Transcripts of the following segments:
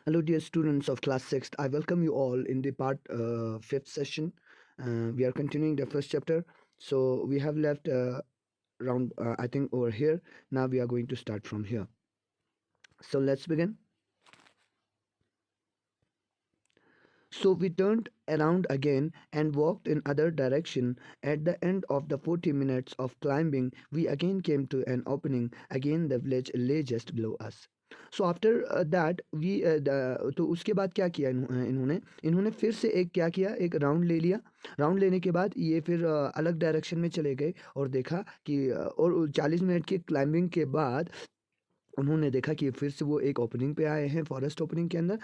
Hello, dear students of class 6th. I welcome you all in the part 5th session. We are continuing the first chapter. So we have left around, I think, over here. Now we are going to start from here. So let's begin. So we turned around again and walked in other direction. At the end of the 40 minutes of climbing, we again came to an opening. Again the village lay just below us. So after that we तो उसके बाद क्या किया इन्होंने इन्होंने फिर से एक क्या किया, एक राउंड ले लिया। राउंड लेने के बाद ये फिर अलग डायरेक्शन में चले गए और देखा कि और 40 मिनट की क्लाइंबिंग के बाद उन्होंने देखा कि फिर से वो एक ओपनिंग पे आए हैं, फॉरेस्ट ओपनिंग के अंदर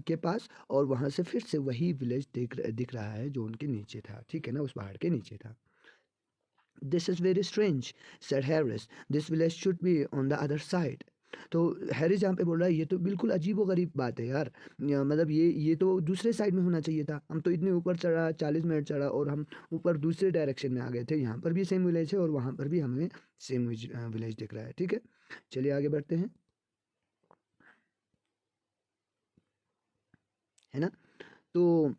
के पास, और वहाँ से फिर से वही विलेज दिख रहा है जो उनके नीचे था, ठीक है ना, उस पहाड़ के नीचे था। This is very strange said Harris, this village should be on the other side. तो हैरिस यहाँ पे बोल रहा है ये तो बिल्कुल अजीब व गरीब बात है यार, मतलब ये तो दूसरे साइड में होना चाहिए था। हम तो इतने ऊपर चढ़ा, 40 मिनट चढ़ा और हम ऊपर दूसरे डायरेक्शन में आ गए थे। यहाँ पर भी सेम विलेज है और वहाँ पर भी हमें सेम विलेज दिख रहा है, ठीक है। चलिए आगे बढ़ते हैं, है ना। तो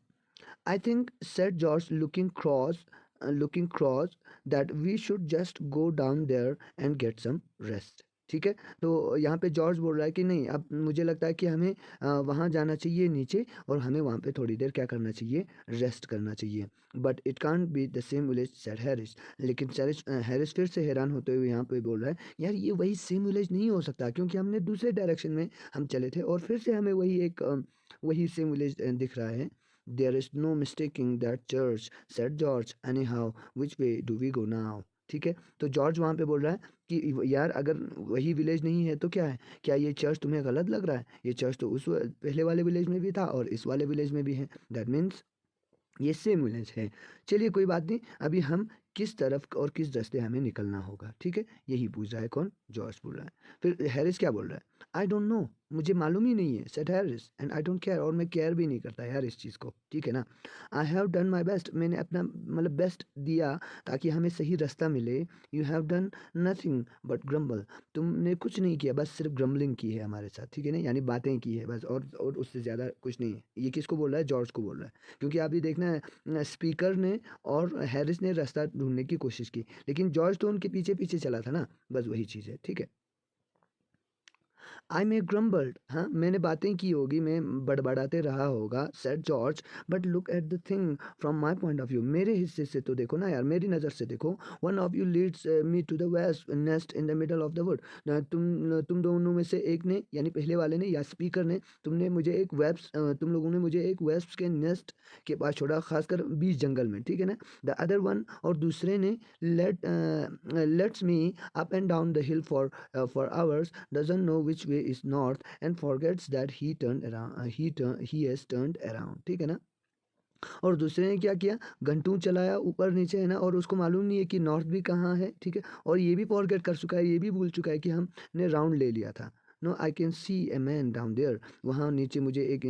I think said George looking cross that we should just go down there and get some rest, ठीक है। तो यहाँ पे जॉर्ज बोल रहा है कि नहीं, अब मुझे लगता है कि हमें वहाँ जाना चाहिए नीचे और हमें वहाँ पे थोड़ी देर क्या करना चाहिए, रेस्ट करना चाहिए। But it can't be the same village said Harris, लेकिन हैरिस फिर से हैरान होते हुए यहाँ पे बोल रहा है यार ये वही सेम विलेज नहीं हो सकता, क्योंकि हमने दूसरे डायरेक्शन में हम चले थे और फिर से हमें वही एक वही सेम विलेज दिख रहा है। There is no mistaking that church, said George. Anyhow, which way do we go now? ठीक है। तो जॉर्ज वहाँ पे बोल रहा है कि यार अगर वही विलेज नहीं है तो क्या है, क्या ये चर्च तुम्हें गलत लग रहा है? ये चर्च तो उस पहले वाले विलेज में भी था और इस वाले विलेज में भी है। दैट मीन्स ये सेम विलेज है। चलिए कोई बात नहीं, अभी हम किस तरफ और किस रास्ते हमें निकलना होगा, ठीक है। यही पूछ रहा है कौन, जॉर्ज पूछ रहा है। फिर हैरिस क्या बोल रहा है, आई डोंट नो, मुझे मालूम ही नहीं है, said Harris, and I don't care, और मैं केयर भी नहीं करता यार इस चीज़ को, ठीक है ना। I have done my best, मैंने अपना मतलब बेस्ट दिया ताकि हमें सही रास्ता मिले। You have done nothing but grumble, तुमने कुछ नहीं किया, बस सिर्फ ग्रम्बलिंग की है हमारे साथ, ठीक है ना, यानी बातें की है बस, और उससे ज़्यादा कुछ नहीं है। ये किसको बोल रहा है, जॉर्ज को बोल रहा है। क्योंकि अभी देखना है स्पीकर ने और हैरिस ने रास्ता ढूंढने की कोशिश की, लेकिन जॉर्ज तो उनके पीछे पीछे चला था ना, बस वही चीज़ है, ठीक है। आई मे ग्रम्बल्ड, हाँ मैंने बातें की होगी, मैं बड़बड़ाते रहा होगा, said George, but look at the thing from my point of view, मेरे हिस्से से तो देखो ना यार, मेरी नज़र से देखो। One of you leads me to the west nest in the middle of the wood, तुम दोनों में से एक ने, यानी पहले वाले ने या स्पीकर ने, तुम लोगों ने मुझे एक वेस्प के नेस्ट के पास छोड़ा, खासकर बीच जंगल में, ठीक है ना। द अदर वन, और दूसरे ने, let's me up and down the hill for hours, doesn't know which way is north, and forgets that he has turned around, ठीक है ना। और दूसरे ने क्या किया, घंटों चलाया ऊपर नीचे, है ना, और उसको मालूम नहीं है कि नॉर्थ भी कहाँ है, ठीक है, और ये भी फॉरगेट कर चुका है, ये भी भूल चुका है कि हमने राउंड ले लिया था। No I can see a man down there, वहाँ नीचे मुझे एक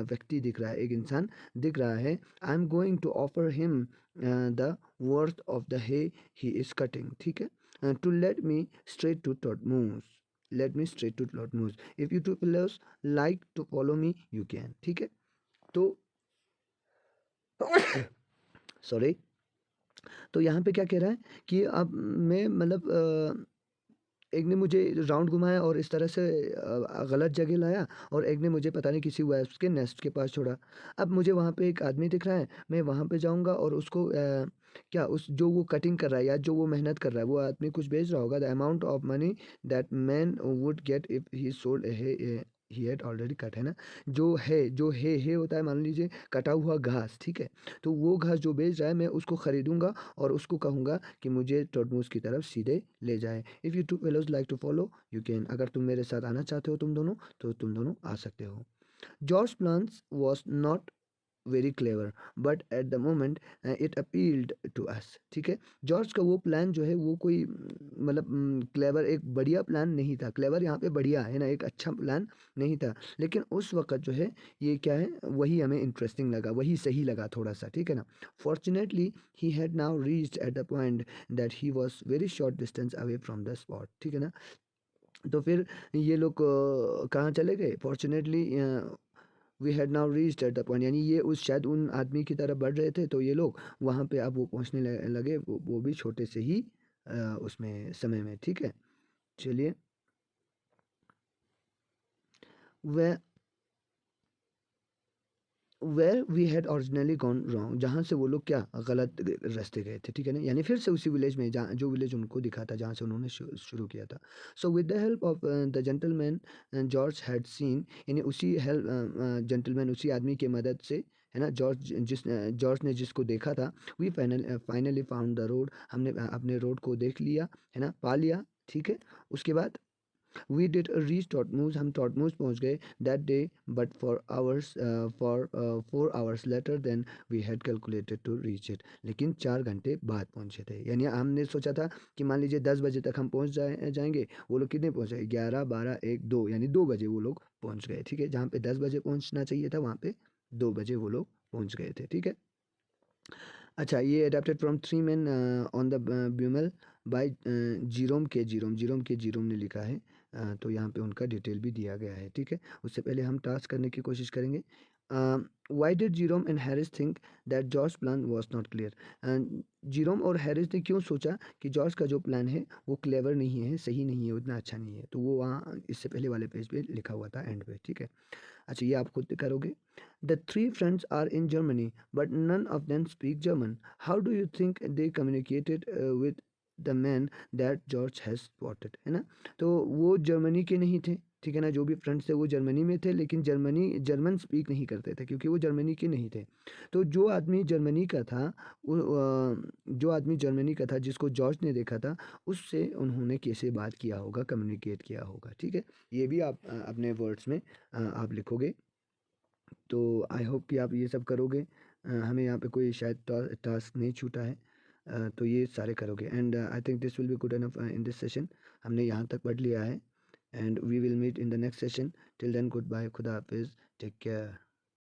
व्यक्ति दिख रहा है, एक इंसान दिख रहा है। I am going to offer him the worth of the hay he is cutting, ठीक है, to let me straight to टॉटमूस, लेट मी स्ट्रेट टू टॉटमूस, if you two fellows like to follow me you can, ठीक है। तो sorry, तो यहाँ पे क्या कह रहा है कि अब मैं मतलब एक ने मुझे राउंड घुमाया और इस तरह से गलत जगह लाया, और एक ने मुझे पता नहीं किसी वेस्प के नेस्ट के पास छोड़ा। अब मुझे वहाँ पे एक आदमी दिख रहा है, मैं वहाँ पे जाऊँगा और उसको क्या, उस जो वो कटिंग कर रहा है या जो वो मेहनत कर रहा है, वो आदमी कुछ बेच रहा होगा, the amount of money that man would get if he sold he had already cut, है ना। जो है होता है, मान लीजिए कटा हुआ घास, ठीक है। तो वो घास जो बेच रहा है मैं उसको खरीदूंगा और उसको कहूँगा कि मुझे टॉटमूस की तरफ सीधे ले जाए। If you two fellows like to follow you can, अगर तुम मेरे साथ आना चाहते हो तुम दोनों, तो तुम दोनों आ सकते हो। George plans was not very clever, but at the moment it appealed to us, ठीक है। जॉर्ज का वो प्लान जो है वो कोई मतलब क्लेवर, एक बढ़िया प्लान नहीं था। क्लेवर यहाँ पे बढ़िया है ना, एक अच्छा प्लान नहीं था, लेकिन उस वक्त जो है ये क्या है, वही हमें इंटरेस्टिंग लगा, वही सही लगा थोड़ा सा, ठीक है ना। Fortunately he had now reached at the point that he was very short distance away from the spot, ठीक है ना। तो फिर ये लोग कहाँ चले गए? Fortunately we had now reached at the point, यानी ये उस शायद उन आदमी की तरफ बढ़ रहे थे, तो ये लोग वहाँ पे अब वो पहुँचने लगे, वो भी छोटे से ही उसमें समय में, ठीक है? चलिए, वह where we had originally gone wrong, जहाँ से वो लोग क्या गलत रास्ते गए थे, ठीक है ना? यानी फिर से उसी विलेज में, जहाँ जो विलेज उनको दिखा था, जहाँ से उन्होंने शुरू किया था। So with the help of the gentleman George had seen, यानी उसी हेल्प जेंटलमैन, उसी आदमी की मदद से, है ना, जॉर्ज ने जिसको देखा था, we finally found the road, हमने अपने रोड को देख लिया, है ना, पा लिया, ठीक है? उसके बाद वी डिड रीच टॉटमूज, हम टॉटमूज पहुंच गए that day, but for 4 hours later than we had calculated to reach it, लेकिन 4 घंटे बाद पहुंचे थे। यानी हमने सोचा था कि मान लीजिए 10 बजे तक हम पहुंच जाएंगे, वो लोग कितने पहुंचे? 11, 12, 1, 2, यानी 2 बजे वो लोग पहुंच गए, ठीक है? जहाँ पे 10 बजे पहुंचना चाहिए था, वहाँ पे 2 बजे वो लोग पहुंच गए थे, ठीक है? अच्छा, ये adapted from three men on the Bummel by Jerome ने लिखा है। तो यहाँ पे उनका डिटेल भी दिया गया है, ठीक है? उससे पहले हम टास्क करने की कोशिश करेंगे। Why did Jerome and Harris think that George plan was not clear? Jerome और हैरिस ने क्यों सोचा कि जॉर्ज का जो प्लान है वो क्लेवर नहीं है, सही नहीं है, उतना अच्छा नहीं है? तो वो वहाँ इससे पहले वाले पेज पे लिखा हुआ था, एंड पे, ठीक है? अच्छा, ये आप खुद करोगे। The three friends are in Germany but none of them speak German, how do you think they communicated with the man that George has spotted, है ना? तो वो जर्मनी के नहीं थे, ठीक है ना? जो भी फ्रेंड्स थे वो जर्मनी में थे, लेकिन जर्मन स्पीक नहीं करते थे, क्योंकि वो जर्मनी के नहीं थे। तो जो आदमी जर्मनी का था, जो आदमी जर्मनी का था जिसको जॉर्ज ने देखा था, उससे उन्होंने कैसे बात किया होगा, कम्युनिकेट किया होगा, ठीक है? ये भी आप अपने वर्ड्स में आप लिखोगे। तो आई होप कि आप ये सब करोगे। हमें यहाँ पे कोई शायद टास्क नहीं छूटा है। तो ये सारे करोगे, and I think this will be good enough in this session. हमने यहाँ तक पढ़ लिया है, and we will meet in the next session. Till then, goodbye, खुदा हाफिज़, टेक केयर।